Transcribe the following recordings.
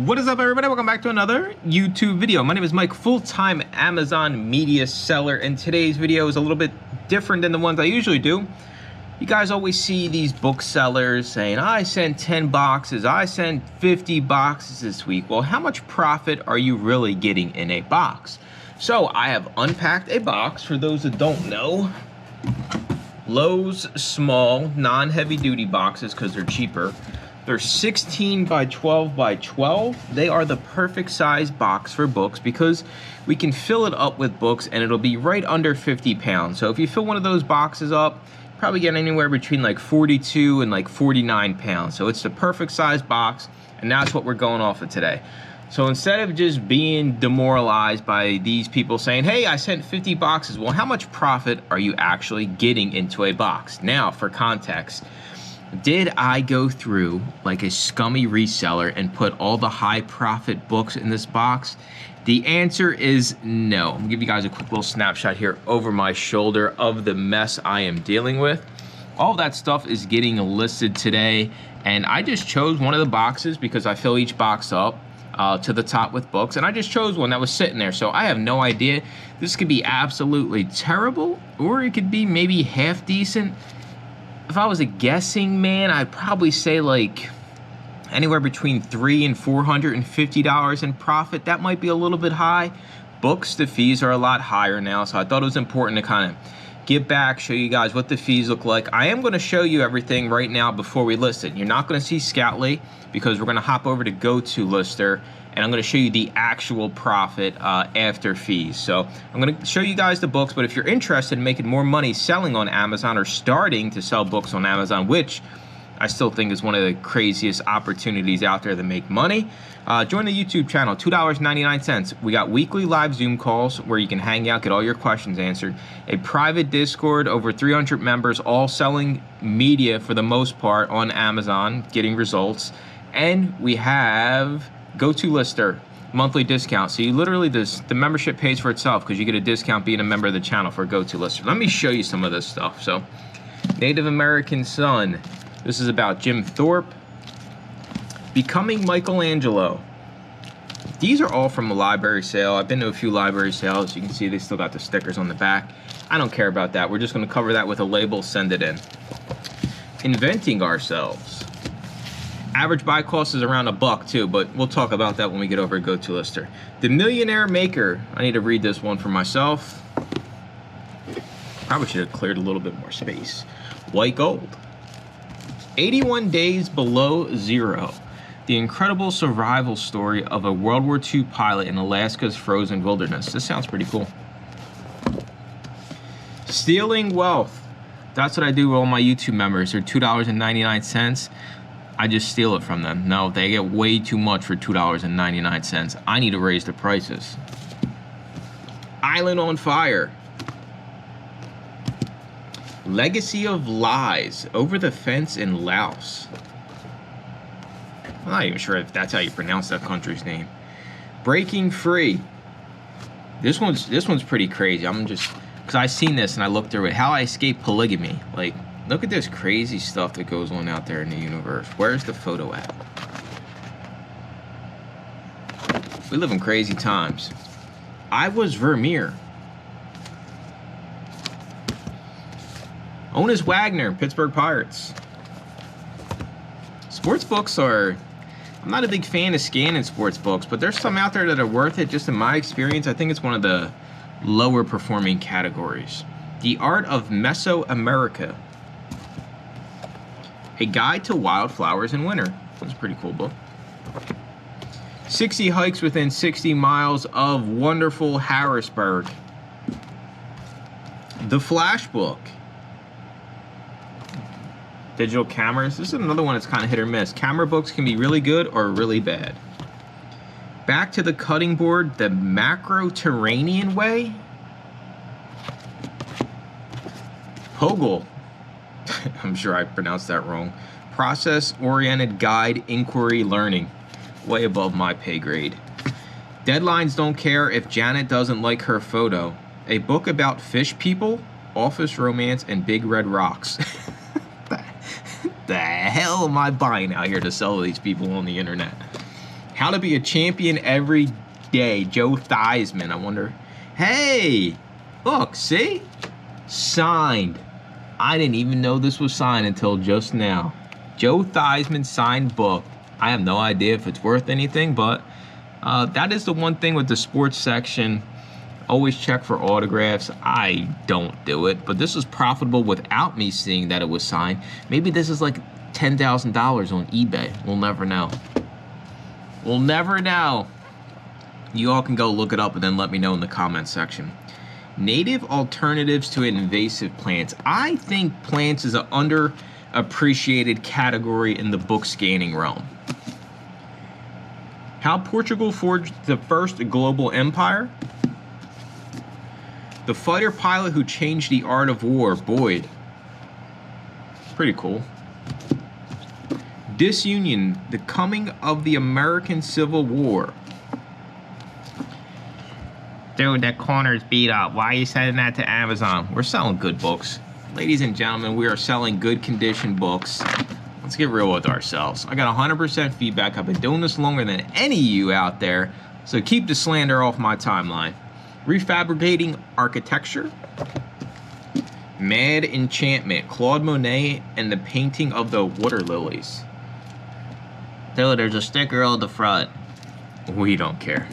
What is up, everybody? Welcome back to another YouTube video. My name is Mike, full-time Amazon media seller, and today's video is a little bit different than the ones I usually do. You guys always see these booksellers saying, I sent 10 boxes, I sent 50 boxes this week. Well, how much profit are you really getting in a box? So I have unpacked a box. For those that don't know, Lowe's small, non-heavy duty boxes, because they're cheaper. They're 16 by 12 by 12. They are the perfect size box for books because we can fill it up with books and it'll be right under 50 pounds. So if you fill one of those boxes up, probably get anywhere between like 42 and like 49 pounds. So it's the perfect size box, and that's what we're going off of today. So instead of just being demoralized by these people saying, hey, I sent 50 boxes, well, how much profit are you actually getting into a box? Now, for context, did I go through like a scummy reseller and put all the high profit books in this box? The answer is no. I'm gonna give you guys a quick little snapshot here over my shoulder of the mess I am dealing with. All that stuff is getting listed today, and I just chose one of the boxes because I fill each box up to the top with books, and I just chose one that was sitting there. So I have no idea. This could be absolutely terrible, or it could be maybe half decent. If I was a guessing man, I'd probably say like anywhere between $300 and $450 in profit. That might be a little bit high. Books, the fees are a lot higher now, so I thought it was important to kind of get back, show you guys what the fees look like. I am going to show you everything right now before we list it. You're not going to see Scoutly because we're going to hop over to GoToLister, and I'm going to show you the actual profit after fees. So I'm going to show you guys the books, but if you're interested in making more money selling on Amazon or starting to sell books on Amazon, which I still think is one of the craziest opportunities out there to make money, join the YouTube channel, $2.99. We got weekly live Zoom calls where you can hang out, get all your questions answered. A private Discord, over 300 members, all selling media for the most part on Amazon, getting results. And we have GoToLister, monthly discount. So you literally, the membership pays for itself because you get a discount being a member of the channel for GoToLister. Let me show you some of this stuff. So Native American Son. This is about Jim Thorpe becoming Michelangelo. These are all from a library sale. I've been to a few library sales. You can see they still got the stickers on the back. I don't care about that. We're just going to cover that with a label, send it in. Inventing Ourselves. Average buy cost is around $1 too, but we'll talk about that when we get over at GoToLister. The Millionaire Maker. I need to read this one for myself. Probably should have cleared a little bit more space. White Gold. 81 Days Below Zero. The incredible survival story of a World War II pilot in Alaska's frozen wilderness. This sounds pretty cool. Stealing Wealth. That's what I do with all my YouTube members. They're $2.99. I just steal it from them. No, they get way too much for $2.99. I need to raise the prices. Island on Fire. Legacy of Lies. Over the Fence in Laos. I'm not even sure if that's how you pronounce that country's name. Breaking Free. This one's pretty crazy. I'm just, because I seen this and I looked through it. How I Escaped Polygamy. Like, look at this crazy stuff that goes on out there in the universe. Where's the photo at? We live in crazy times. I Was Vermeer. Honus Wagner, Pittsburgh Pirates. Sports books are, I'm not a big fan of scanning sports books, but there's some out there that are worth it. Just in my experience, I think it's one of the lower performing categories. The Art of Mesoamerica. A Guide to Wildflowers in Winter. That's a pretty cool book. 60 Hikes Within 60 Miles of Wonderful Harrisburg. The Flash Book. Digital cameras. This is another one that's kind of hit or miss. Camera books can be really good or really bad. Back to the Cutting Board, The Macro-Terranean Way. Poggle. I'm sure I pronounced that wrong. Process-Oriented Guide Inquiry Learning. Way above my pay grade. Deadlines Don't Care If Janet Doesn't Like Her Photo. A book about fish people, office romance, and big red rocks. The hell am I buying out here to sell to these people on the internet? How to Be a Champion Every Day, Joe Theismann. I wonder. Hey, look, see? Signed. I didn't even know this was signed until just now. Joe Theismann signed book. I have no idea if it's worth anything, but that is the one thing with the sports section. Always check for autographs. I don't do it, but this was profitable without me seeing that it was signed. Maybe this is like $10,000 on eBay. We'll never know. We'll never know. You all can go look it up and then let me know in the comment section. Native alternatives to invasive plants. I think plants is an underappreciated category in the book scanning realm. How Portugal forged the first global empire. The fighter pilot who changed the art of war, Boyd. Pretty cool. Disunion, the coming of the American Civil War. Dude, that corner's beat up. Why are you sending that to Amazon? We're selling good books. Ladies and gentlemen, we are selling good condition books. Let's get real with ourselves. I got 100% feedback. I've been doing this longer than any of you out there, so keep the slander off my timeline. Refabricating Architecture. Mad Enchantment, Claude Monet and the Painting of the Water Lilies. Dude, there's a sticker on the front. We don't care.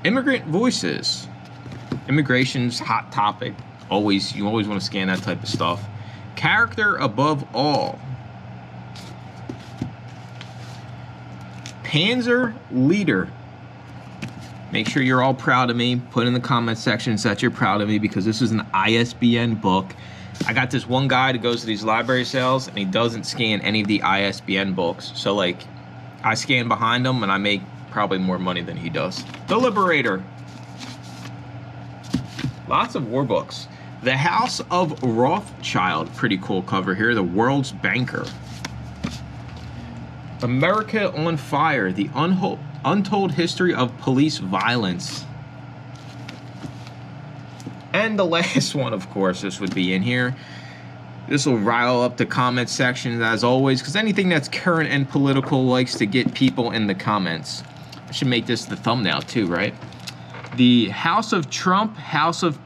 Immigrant Voices. Immigration's hot topic. You always want to scan that type of stuff. Character Above All. Panzer Leader. Make sure you're all proud of me. Put in the comment sections that you're proud of me because this is an ISBN book. I got this one guy that goes to these library sales and he doesn't scan any of the ISBN books. So like, I scan behind him and I make probably more money than he does. The Liberator. Lots of war books. The House of Rothschild. Pretty cool cover here. The World's Banker. America on Fire. The Untold History of Police Violence. And the last one, of course, this would be in here. This will rile up the comment section as always, because anything that's current and political likes to get people in the comments. I should make this the thumbnail too, right? The House of Trump, House of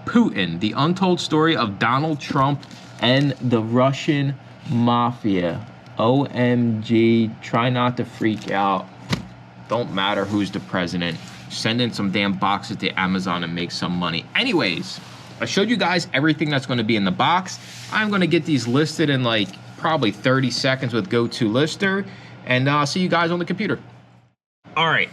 Putin. The Untold Story of Donald Trump and the Russian Mafia. OMG, try not to freak out. Don't matter who's the president. Send in some damn boxes to Amazon and make some money. Anyways, I showed you guys everything that's going to be in the box. I'm going to get these listed in like probably 30 seconds with GoToLister. And I'll see you guys on the computer. All right,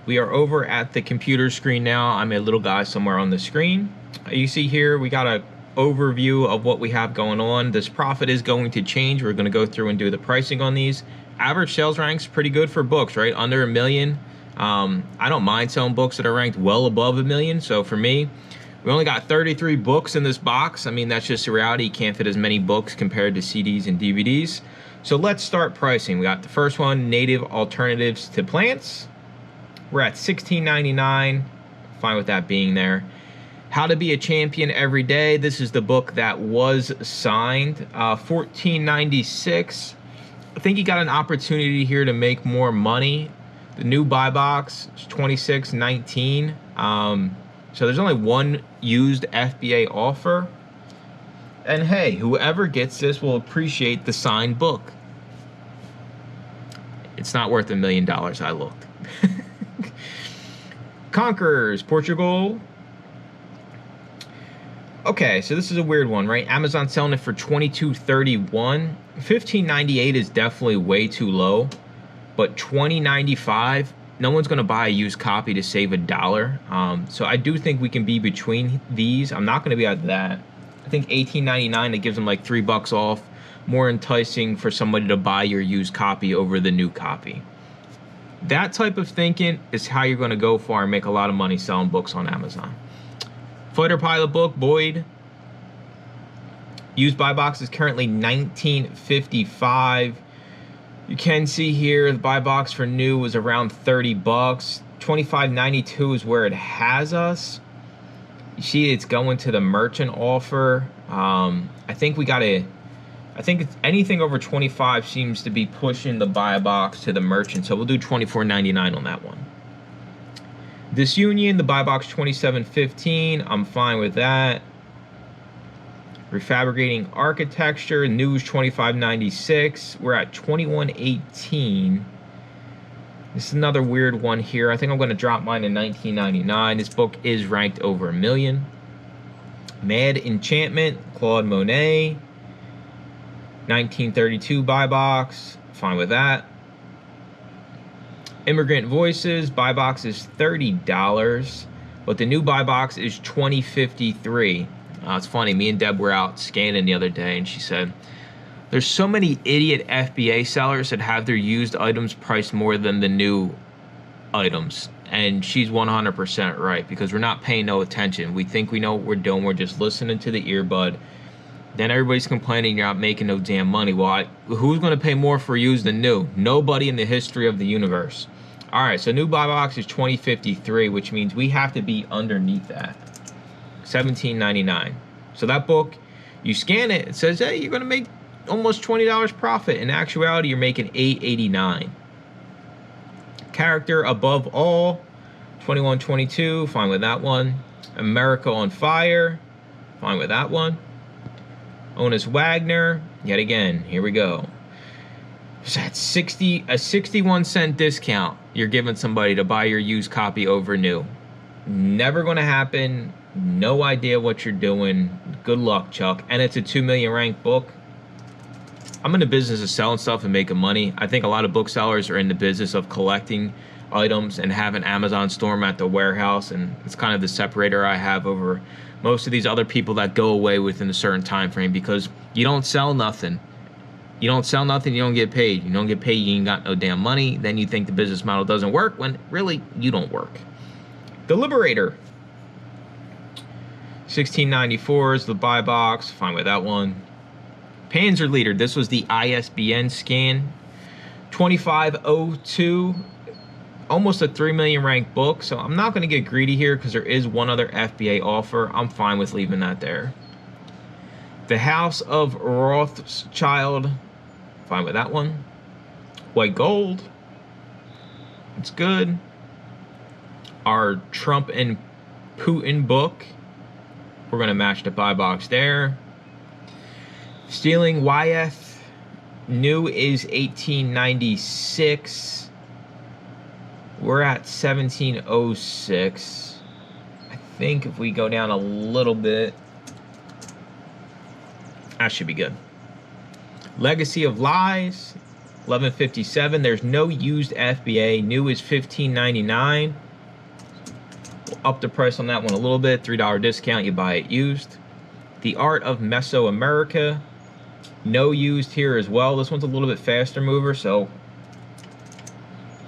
we are over at the computer screen now. I'm a little guy somewhere on the screen. You see here, we got a overview of what we have going on. This profit is going to change. We're going to go through and do the pricing on these. Average sales ranks pretty good for books, right? Under 1 million. I don't mind selling books that are ranked well above 1 million. So for me, we only got 33 books in this box. I mean, that's just the reality. You can't fit as many books compared to CDs and DVDs. So let's start pricing. We got the first one, Native Alternatives to Plants. We're at $16.99. Fine with that being there. How to Be a Champion Every Day. This is the book that was signed. $14.96. I think you got an opportunity here to make more money. The new buy box is $26.19. So there's only one used FBA offer. And hey, whoever gets this will appreciate the signed book. It's not worth $1 million, I looked. Conquerors, Portugal. Okay, so this is a weird one, right? Amazon selling it for $22.31. $15.98 is definitely way too low, but $20.95, no one's gonna buy a used copy to save $1. So I do think we can be between these. I'm not gonna be at that. I think $18.99, it gives them like $3 off. More enticing for somebody to buy your used copy over the new copy. That type of thinking is how you're gonna go far and make a lot of money selling books on Amazon. Fighter pilot book, Boyd. Used buy box is currently $19.55. You can see here the buy box for new was around $30. $25.92 is where it has us. You see it's going to the merchant offer. I think we gotta I think it's anything over 25 seems to be pushing the buy box to the merchant, so we'll do $24.99 on that one. Disunion, the buy box $27.15. I'm fine with that. Refabricating Architecture, news $25.96. We're at $21.18. This is another weird one here. I think I'm going to drop mine to $19.99. This book is ranked over 1 million. Mad Enchantment, Claude Monet, 1932 buy box. Fine with that. Immigrant Voices, buy box is $30, but the new buy box is $20.53. It's funny, me and Deb were out scanning the other day, and she said, there's so many idiot FBA sellers that have their used items priced more than the new items. And she's 100% right, because we're not paying no attention. We think we know what we're doing. We're just listening to the earbud. Then everybody's complaining you're not making no damn money. Well, who's going to pay more for used than new? Nobody in the history of the universe. All right, so new buy box is $20.53, which means we have to be underneath that. $17.99. So that book, you scan it, it says, hey, you're going to make almost $20 profit. In actuality, you're making $8.89. Character Above All, $21.22. Fine with that one. America on Fire. Fine with that one. Honus Wagner. Yet again, here we go. So that's a 61-cent discount you're giving somebody to buy your used copy over new. Never going to happen. No idea what you're doing. Good luck, Chuck. And it's a 2 million ranked book. I'm in the business of selling stuff and making money. I think a lot of booksellers are in the business of collecting items and having Amazon store them at the warehouse, and it's kind of the separator I have over most of these other people that go away within a certain time frame, because you don't sell nothing. You don't sell nothing, you don't get paid. You don't get paid, you ain't got no damn money. Then you think the business model doesn't work when really you don't work. The Liberator, $16.94 is the buy box. Fine with that one. Panzer Leader, this was the ISBN scan, $25.02. Almost a 3 million ranked book, so I'm not going to get greedy here because there is one other FBA offer. I'm fine with leaving that there. The House of Rothschild, fine with that one. White Gold, it's good. Our Trump and Putin book, we're going to match the buy box there. Stealing Wyeth, new is $18.96. We're at $17.06. I think if we go down a little bit, that should be good. Legacy of Lies, $11.57. There's no used FBA. New is $15.99. We'll up the price on that one a little bit. $3 discount, you buy it used. The Art of Mesoamerica, no used here as well. This one's a little bit faster mover, so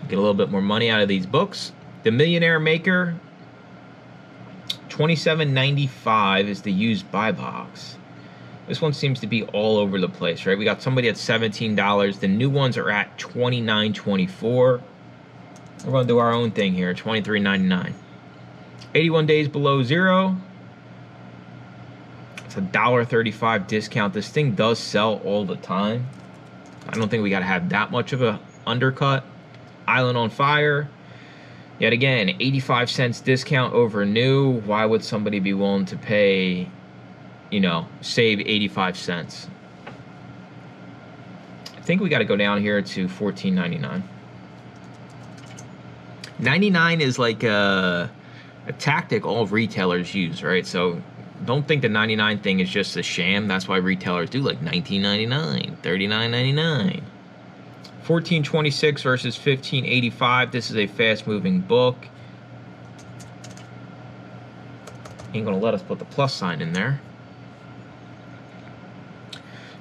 get a little bit more money out of these books. The Millionaire Maker, $27.95 is the used buy box. This one seems to be all over the place, right? We got somebody at $17. The new ones are at $29.24. We're going to do our own thing here, $23.99. 81 Days Below Zero. It's a $1.35 discount. This thing does sell all the time. I don't think we got to have that much of a undercut. Island on Fire, yet again, 85 cents discount over new. Why would somebody be willing to pay, you know, save 85 cents? I think we got to go down here to $14.99. 99 is like a tactic all retailers use, right? So don't think the 99 thing is just a sham. That's why retailers do like $19.99, $39.99. $14.26 versus $15.85. This is a fast-moving book. Ain't gonna let us put the plus sign in there.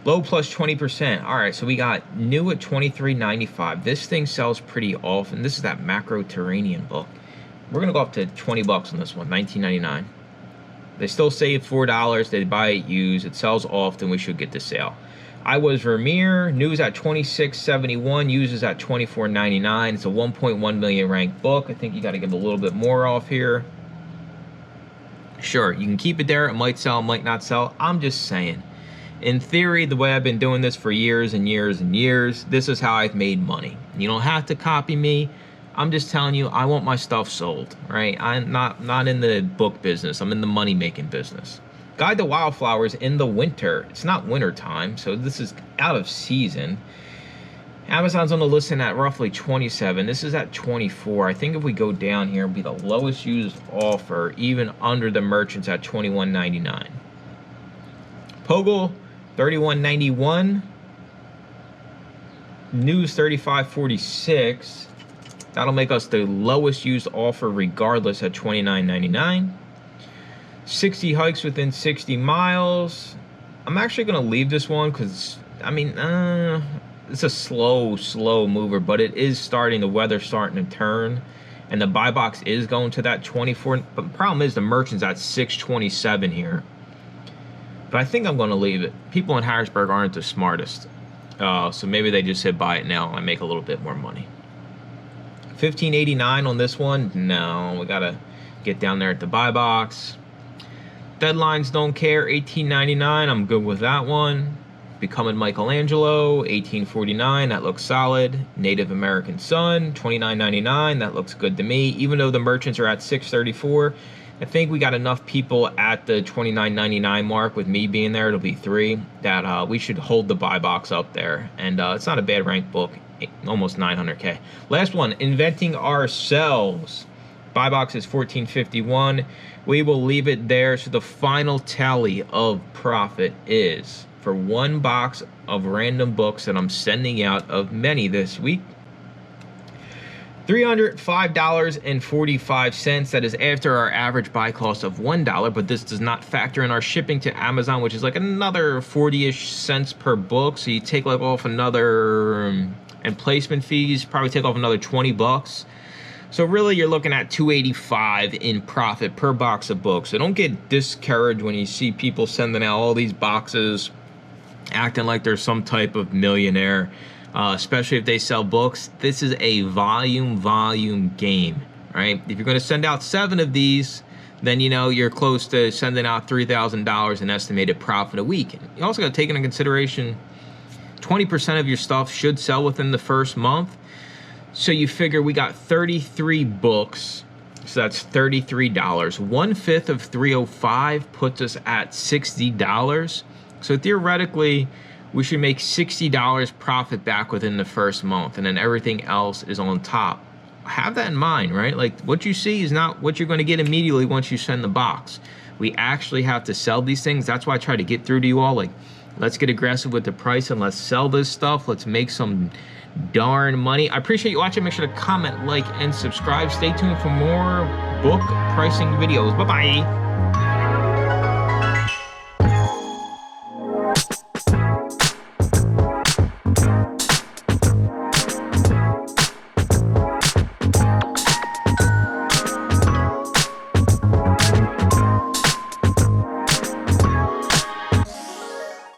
Low plus 20%. All right, so we got new at $23.95. This thing sells pretty often. This is that Macro-Terranean book. We're gonna go up to 20 bucks on this one, $19.99. They still save $4. They buy it used. It sells often. We should get the sale. I Was Vermeer, news at $26.71, used is at $24.99. It's a 1.1 million ranked book. I think you got to give a little bit more off here. Sure, you can keep it there. It might sell, might not sell. I'm just saying, In theory, the way I've been doing this for years and years and years, this is how I've made money. You don't have to copy me. I'm just telling you, I want my stuff sold, right? I'm not in the book business. I'm in the money-making business. Guide to Wildflowers in the winter. It's not winter time, so this is out of season. Amazon's on the listing at roughly 27. This is at 24. I think if we go down here, it'll be the lowest used offer, even under the merchants at $21.99. Poggle, $31.91. News, $35.46. That'll make us the lowest used offer regardless at $29.99. 60 hikes within 60 miles. I'm actually going to leave this one because, I mean, it's a slow mover, but it is starting, the weather's starting to turn, and the buy box is going to that 24. But the problem is the merchant's at 627 here. But I think I'm going to leave it. People in Harrisburg aren't the smartest. So maybe they just said buy it now and make a little bit more money. $15.89 on this one. No, we got to get down there at the buy box. Deadlines don't care, $18.99. I'm good with that one. Becoming Michelangelo, $18.49. That looks solid. Native American Son, $29.99. That looks good to me. Even though the merchants are at $634, I think we got enough people at the $29.99 mark, with me being there, it'll be 3, that we should hold the buy box up there. And it's not a bad ranked book, almost 900K. Last one, Inventing Ourselves. Buy box is $14.51. We will leave it there. So the final tally of profit is, for one box of random books that I'm sending out, of many this week, $305.45. That is after our average buy cost of $1, but this does not factor in our shipping to Amazon, which is like another 40-ish cents per book. So you take like off another, and placement fees, probably take off another 20 bucks. So really you're looking at $285 in profit per box of books. So don't get discouraged when you see people sending out all these boxes, acting like they're some type of millionaire. Especially if they sell books. This is a volume game, right? If you're going to send out 7 of these, then you know you're close to sending out $3,000 in estimated profit a week. And you also got to take into consideration 20% of your stuff should sell within the first month. So you figure we got 33 books, so that's $33. 1/5 of 305 puts us at $60. So theoretically, we should make $60 profit back within the first month, and then everything else is on top. Have that in mind, right? Like, what you see is not what you're going to get immediately once you send the box. We actually have to sell these things. That's why I try to get through to you all. Like, let's get aggressive with the price and let's sell this stuff. Let's make some darn money. I appreciate you watching. Make sure to comment, like, and subscribe. Stay tuned for more book pricing videos. Bye-bye.